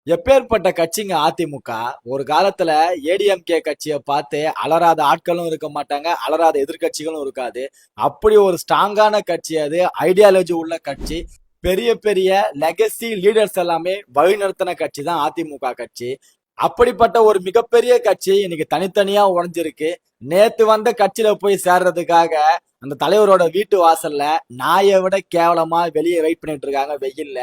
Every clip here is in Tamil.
எப்பேற்பட்ட கட்சிங்க அதிமுக. ஒரு காலத்துல ஏடிஎம்கே கட்சியை பார்த்து அலறாத ஆட்களும் இருக்க மாட்டாங்க, அலறாத எதிர்கட்சிகளும் இருக்காது. அப்படி ஒரு ஸ்ட்ராங்கான கட்சி அது. ஐடியாலஜி உள்ள கட்சி. பெரிய பெரிய லெகசி லீடர்ஸ் எல்லாமே வழிநடத்தின கட்சி தான் அதிமுக கட்சி. அப்படிப்பட்ட ஒரு மிகப்பெரிய கட்சி இன்னைக்கு தனித்தனியா உடைஞ்சிருக்கு. நேத்து வந்த கட்சியில போய் சேர்றதுக்காக அந்த தலைவரோட வீட்டு வாசல்ல நாயை விட கேவலமா வெளியே வெயிட் பண்ணிட்டு இருக்காங்க வெயில்ல.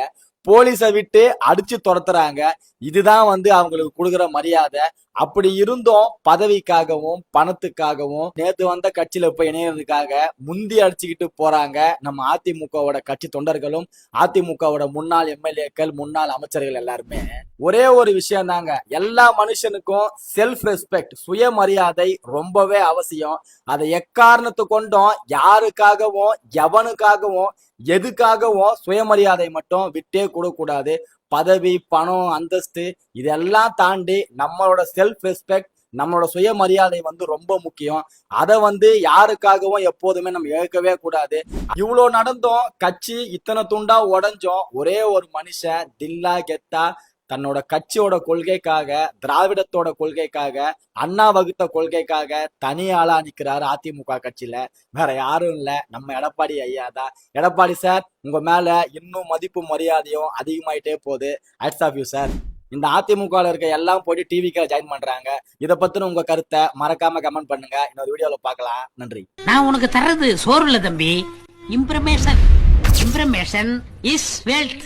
போலீஸை விட்டு அடிச்சு துரத்துறாங்க. இதுதான் அவங்களுக்கு கொடுக்குற மரியாதை. அப்படி இருந்தும் பதவிக்காகவும் பணத்துக்காகவும் நேத்து வந்த கட்சியில போய் இணையறதுக்காக முந்தி அடிச்சுக்கிட்டு போறாங்க நம்ம அதிமுகவோட கட்சி தொண்டர்களும் அதிமுகவோட முன்னாள் எம்எல்ஏக்கள் முன்னாள் அமைச்சர்கள் எல்லாருமே. ஒரே ஒரு விஷயம் தாங்க, எல்லா மனுஷனுக்கும் செல்ஃப் ரெஸ்பெக்ட் சுயமரியாதை ரொம்பவே அவசியம். அதை எக்காரணத்து கொண்டும் யாருக்காகவும் எவனுக்காகவும் எதுக்காகவும் சுயமரியாதை மட்டும் விட்டே கூடாது. பதவி பணம் அந்தஸ்து இதெல்லாம் தாண்டி நம்மளோட செல்ஃப் ரெஸ்பெக்ட் நம்மளோட சுயமரியாதை ரொம்ப முக்கியம். அதை யாருக்காகவும் எப்போதுமே நம்ம இழக்கவே கூடாது. இவ்வளோ நடந்தும் கட்சி இத்தனை துண்டா உடஞ்சும் ஒரே ஒரு மனுஷன் தில்லா கெத்தா தன்னோட கட்சியோட கொள்கைக்காக திராவிடத்தோட கொள்கைக்காக அண்ணா வகுத்த கொள்கைக்காக தனியாளா நிக்கிறாரு அதிமுக கட்சியில. வேற யாரும் இல்ல, நம்ம எடப்பாடி ஐயா தான். எடப்பாடி சார், உங்க மேல இன்னும் மதிப்பு மரியாதையும் அதிகமாயிட்டே போகுது. Hats off you sir. இந்த அதிமுக இருக்க எல்லாம் போயிட்டு டிவிக்கு ஜாயின் பண்றாங்க. இதை பத்தின உங்க கருத்தை மறக்காம கமெண்ட் பண்ணுங்க. இன்னொரு வீடியோல பார்க்கலாம். நன்றி. நான் உனக்கு தர்றது சோறு இல்ல தம்பி, இம்ப்ரமேஷன். இம்ப்ரமேஷன் இஸ் வெல்த்.